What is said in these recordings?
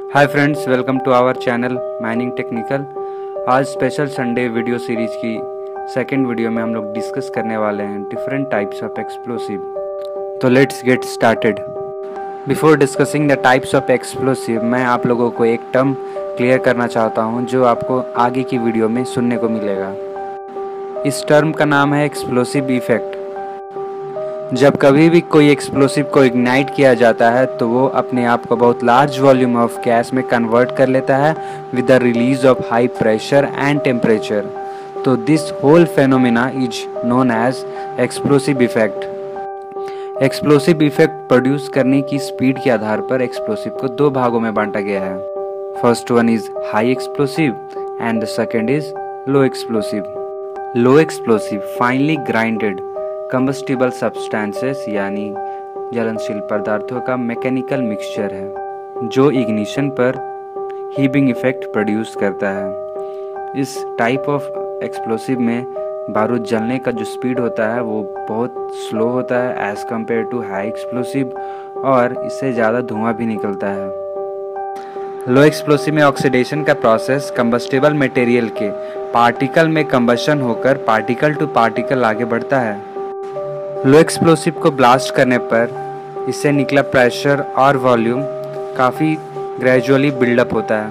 Hi friends, welcome to our channel mining technical. आज special Sunday video series की second video में हम लोग डिस्कस करने वाले हैं डिफरेंट टाइप्स ऑफ एक्सप्लोसिव। तो let's get started. Before discussing the types of explosive, मैं आप लोगों को एक टर्म क्लियर करना चाहता हूं जो आपको आगे की वीडियो में सुनने को मिलेगा। इस टर्म का नाम है एक्सप्लोसिव इफेक्ट। जब कभी भी कोई एक्सप्लोसिव को इग्नाइट किया जाता है तो वो अपने आप को बहुत लार्ज वॉल्यूम ऑफ गैस में कन्वर्ट कर लेता है with the release of high pressure and temperature. तो this whole phenomena is known as explosive effect. Explosive effect produce करने की स्पीड के आधार पर एक्सप्लोसिव को दो भागों में बांटा गया है। First one is high explosive and the second is low explosive. Low explosive finally grinded combustible substances यानी जलनशील पदार्थों का मैकेनिकल मिक्सचर है जो इग्निशन पर हीबिंग इफेक्ट प्रोड्यूस करता है। इस टाइप ऑफ एक्सप्लोसिव में बारूद जलने का जो स्पीड होता है वो बहुत स्लो होता है as compare to high explosive, और इससे ज़्यादा धुआं भी निकलता है। लो एक्सप्लोसिव में ऑक्सीडेशन का प्रोसेस कंबस्टिबल मटेरियल के पार्टिकल में कंबशन होकर पार्टिकल टू पार्टिकल आगे बढ़ता है। लो एक्सप्लोसिव को ब्लास्ट करने पर इससे निकला प्रेशर और वॉल्यूम काफ़ी ग्रेजुअली बिल्डअप होता है।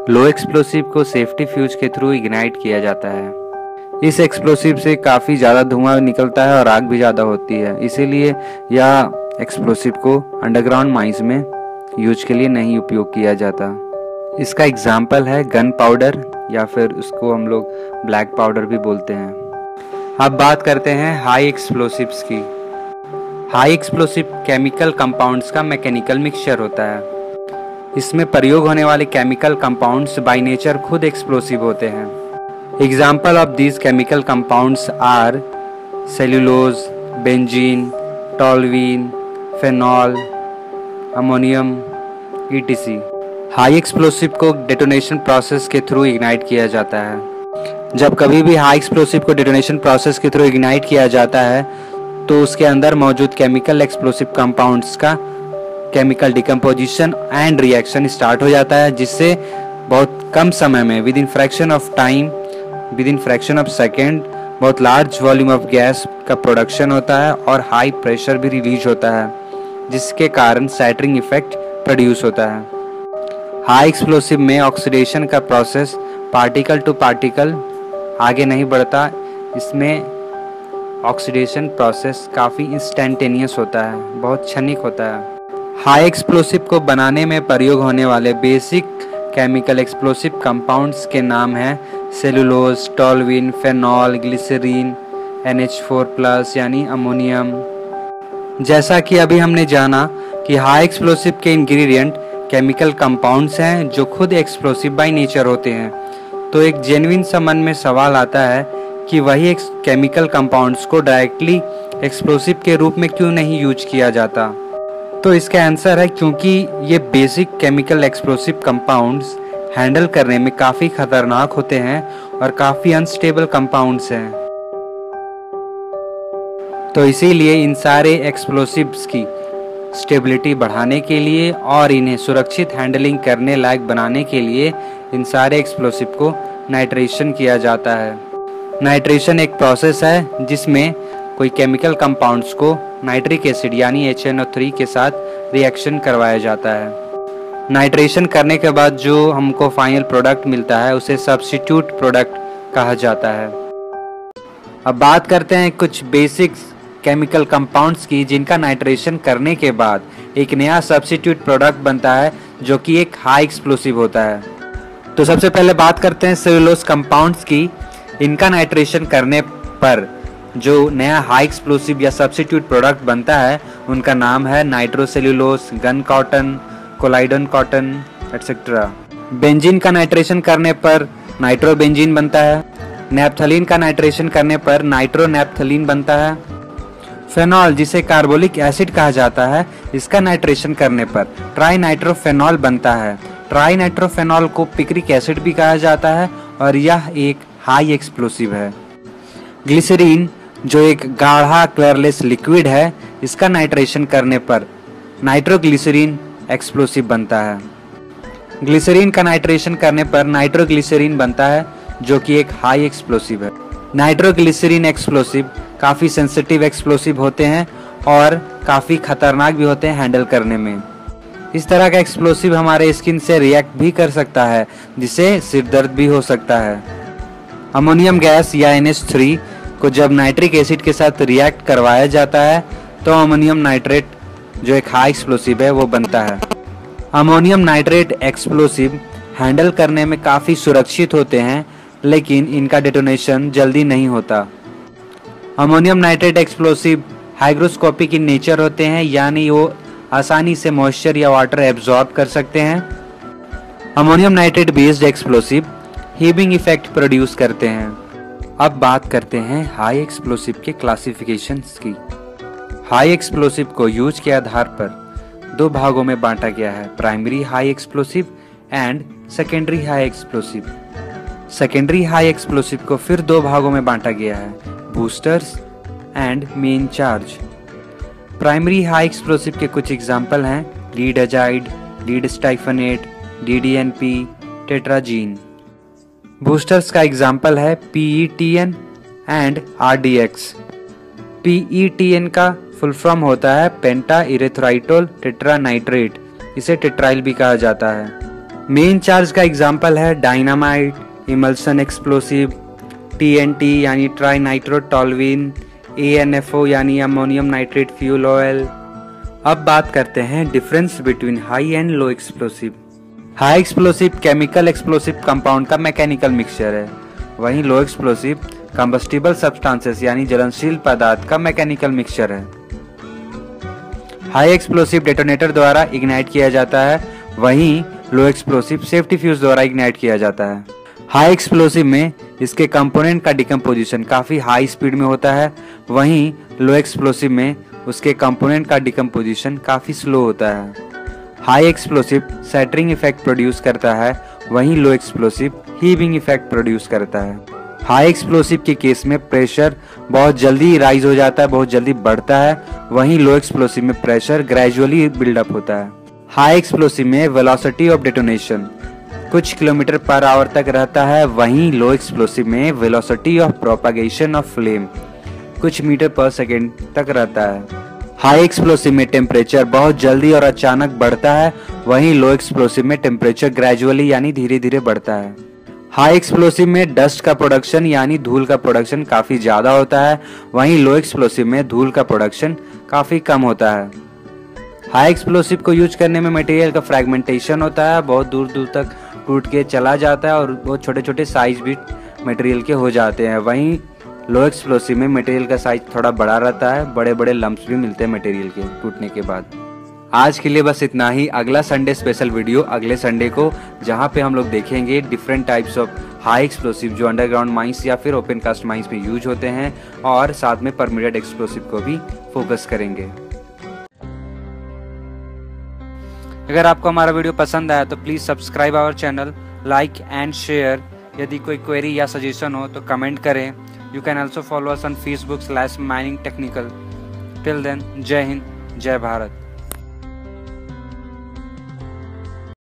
लो एक्सप्लोसिव को सेफ्टी फ्यूज के थ्रू इग्नाइट किया जाता है। इस एक्सप्लोसिव से काफ़ी ज़्यादा धुआं निकलता है और आग भी ज़्यादा होती है, इसीलिए यह एक्सप्लोसिव को अंडरग्राउंड माइंस में यूज के लिए नहीं उपयोग किया जाता। इसका एग्जाम्पल है गन पाउडर, या फिर उसको हम लोग ब्लैक पाउडर भी बोलते हैं। अब बात करते हैं हाई एक्सप्लोसिव्स की। हाई एक्सप्लोसिव केमिकल कंपाउंड्स का मैकेनिकल मिक्सचर होता है। इसमें प्रयोग होने वाले केमिकल कंपाउंड्स बाय नेचर खुद एक्सप्लोसिव होते हैं। Example of these chemical compounds are cellulose, benzene, toluene, phenol, ammonium etc। High explosive को डेटोनेशन प्रोसेस के थ्रू इग्नाइट किया जाता है। जब कभी भी हाई एक्सप्लोसिव को डेटोनेशन प्रोसेस के थ्रू इग्नाइट किया जाता है तो उसके अंदर मौजूद केमिकल एक्सप्लोसिव कंपाउंड्स का chemical decomposition and reaction start हो जाता है, जिससे बहुत कम समय में with in fraction of time, with in fraction of second बहुत लार्ज वॉल्यूम ऑफ गैस का प्रोडक्शन होता है और हाई प्रेशर भी रिलीज होता है, जिसके कारण सैटरिंग इफेक्ट प्रोड्यूस होता है। हाई एक्सप्लोसिव में ऑक्सीडेशन का प्रोसेस पार्टिकल टू पार्टिकल आगे नहीं बढ़ता। इसमें ऑक्सीडेशन प्रोसेस काफ़ी इंस्टेंटेनियस होता है, बहुत क्षणिक होता है। हाई एक्सप्लोसिव को बनाने में प्रयोग होने वाले बेसिक केमिकल एक्सप्लोसिव कंपाउंड्स के नाम हैं cellulose, toluene, phenol, glycerine, NH4+ यानी अमोनियम। जैसा कि अभी हमने जाना कि हाई एक्सप्लोसिव के इंग्रेडिएंट केमिकल कंपाउंड्स हैं जो खुद एक्सप्लोसिव बाय नेचर होते हैं, तो एक जेन्युइन सा मन में सवाल आता है कि वही केमिकल कंपाउंड्स को डायरेक्टली एक्सप्लोसिव के रूप में क्यों नहीं यूज किया जाता। तो इसका आंसर है क्योंकि ये basic chemical explosive compounds handle करने में काफ़ी खतरनाक होते हैं और काफ़ी अनस्टेबल कंपाउंड्स हैं। तो इसीलिए इन सारे एक्सप्लोसिव्स की स्टेबिलिटी बढ़ाने के लिए और इन्हें सुरक्षित हैंडलिंग करने लायक बनाने के लिए इन सारे एक्सप्लोसिव को नाइट्रेशन किया जाता है। नाइट्रेशन एक प्रोसेस है जिसमें कोई केमिकल कंपाउंड्स को नाइट्रिक एसिड यानी HNO3 के साथ रिएक्शन करवाया जाता है। नाइट्रेशन करने के बाद जो हमको फाइनल प्रोडक्ट मिलता है उसे सब्स्टिट्यूट प्रोडक्ट कहा जाता है। अब बात करते हैं कुछ बेसिक्स केमिकल कंपाउंड्स की जिनका नाइट्रेशन करने के बाद एक नया सब्स्टिट्यूट प्रोडक्ट बनता है जो कि एक हाई एक्सप्लोसिव होता है। तो सबसे पहले बात करते हैं सेलुलोज कंपाउंड्स की। इनका नाइट्रेशन करने पर जो नया हाई एक्सप्लोसिव या सब्स्टिट्यूट प्रोडक्ट बनता है उनका नाम है nitrocellulose, gun cotton, collodion cotton etcetera. Benzene का नाइट्रेशन करने पर नाइट्रोबेंजीन बनता है। नैप्थलीन का नाइट्रेशन करने पर नाइट्रोनैप्थलीन बनता है। फेनॉल, जिसे कार्बोलिक एसिड कहा जाता है, इसका नाइट्रेशन करने पर ट्राइनाइट्रोफेनॉल बनता है। ट्राइनाइट्रोफेनॉल को पिक्रिक एसिड भी कहा जाता है और यह एक हाई एक्सप्लोसिव है। ग्लिसरीन, जो एक गाढ़ा कलरलेस लिक्विड है, इसका नाइट्रेशन करने पर नाइट्रोग्लिसरीन एक्सप्लोसिव बनता है। ग्लिसरीन का नाइट्रेशन करने पर नाइट्रोग्लिसरीन बनता है, जो कि एक हाई एक्सप्लोसिव है। नाइट्रोग्लिसरीन एक्सप्लोसिव काफ़ी सेंसिटिव एक्सप्लोसिव होते हैं और काफ़ी खतरनाक भी होते हैं हैंडल करने में। इस तरह का एक्सप्लोसिव हमारे स्किन से रिएक्ट भी कर सकता है, जिससे सिर दर्द भी हो सकता है। अमोनियम गैस या NH3 को जब नाइट्रिक एसिड के साथ रिएक्ट करवाया जाता है तो अमोनियम नाइट्रेट, जो एक हाई एक्सप्लोसिव है, वो बनता है। अमोनियम नाइट्रेट एक्सप्लोसिव हैंडल करने में काफ़ी सुरक्षित होते हैं, लेकिन इनका डेटोनेशन जल्दी नहीं होता। Ammonium nitrate explosive hygroscopic in nature होते हैं, यानी वो आसानी से मॉइस्चर या वाटर एब्जॉर्ब कर सकते हैं। Ammonium nitrate based explosive heaving effect produce करते हैं। अब बात करते हैं हाई एक्सप्लोसिव के क्लासिफिकेशंस की। हाई एक्सप्लोसिव को यूज के आधार पर दो भागों में बांटा गया है, primary high explosive and secondary high explosive. Secondary high explosive को फिर दो भागों में बांटा गया है, boosters and main charge. Primary high explosive के कुछ एग्जाम्पल हैं lead azide, lead styphnate, DDNP, टेट्राजीन। Boosters का एग्जाम्पल है PETN एंड RDX। PETN का फुल फॉर्म होता है पेंटा इरेथ्राइटोल टेट्रानाइट्रेट, इसे टेट्राइल भी कहा जाता है। मेन चार्ज का एग्जाम्पल है डायनामाइट, इमल्सन एक्सप्लोसिव, TNT यानी ट्राई नाइट्रोटोलुइन, ANFO यानी अमोनियम नाइट्रेट फ्यूल ऑयल। अब बात करते हैं difference between high and low explosive. High explosive chemical explosive compound का मैकेनिकल मिक्सचर है, वहीं लो एक्सप्लोसिव कंबस्टिबल सब्सटेंसेस यानी ज्वलनशील पदार्थ का मैकेनिकल मिक्सचर है। हाई एक्सप्लोसिव डेटोनेटर द्वारा इग्नाइट किया जाता है, वहीं लो एक्सप्लोसिव सेफ्टी फ्यूज द्वारा इग्नाइट किया जाता है। हाई एक्सप्लोसिव में इसके कंपोनेंट का डिकम्पोजिशन काफ़ी हाई स्पीड में होता है, वहीं लो एक्सप्लोसिव में उसके कंपोनेंट का डिकम्पोजिशन काफ़ी स्लो होता है। High explosive shattering effect produce करता है, वहीं लो एक्सप्लोसिव हीविंग इफेक्ट प्रोड्यूस करता है। हाई एक्सप्लोसिव के केस में प्रेशर बहुत जल्दी राइज हो जाता है, बहुत जल्दी बढ़ता है, वहीं लो एक्सप्लोसिव में प्रेशर ग्रेजुअली बिल्डअप होता है। हाई एक्सप्लोसिव में वेलोसिटी ऑफ डेटोनेशन कुछ किलोमीटर पर आवर तक रहता है, वहीं लो एक्सप्लोसिव में velocity of propagation of flame कुछ मीटर पर सेकेंड तक रहता है। हाई एक्सप्लोसिव में टेम्परेचर बहुत जल्दी और अचानक बढ़ता है, वहीं लो एक्सप्लोसिव में टेम्परेचर ग्रेजुअली यानी धीरे धीरे बढ़ता है। हाई एक्सप्लोसिव में डस्ट का प्रोडक्शन यानी धूल का प्रोडक्शन काफ़ी ज़्यादा होता है, वहीं लो एक्सप्लोसिव में धूल का प्रोडक्शन काफ़ी कम होता है। हाई एक्सप्लोसिव को यूज करने में मटेरियल का फ्रैगमेंटेशन होता है, बहुत दूर दूर तक टूट के चला जाता है और बहुत छोटे छोटे साइज भी मटेरियल के हो जाते हैं। वहीं लो एक्सप्लोसिव में मटेरियल का साइज थोड़ा बड़ा रहता है, बड़े बड़े लम्प्स भी मिलते हैं मटेरियल के टूटने के बाद। आज के लिए बस इतना ही। अगला संडे स्पेशल वीडियो अगले संडे को, जहां पे हम लोग देखेंगे different types of high explosive जो अंडरग्राउंड माइंस या फिर ओपन कास्ट माइंस में यूज होते हैं, और साथ में परमिटेड एक्सप्लोसिव को भी फोकस करेंगे। अगर आपको हमारा वीडियो पसंद आया तो please subscribe our channel, like and share. यदि कोई क्वेरी या सजेशन हो तो कमेंट करें। You can also follow us on Facebook /mining technical। Till then, जय हिंद, जय भारत।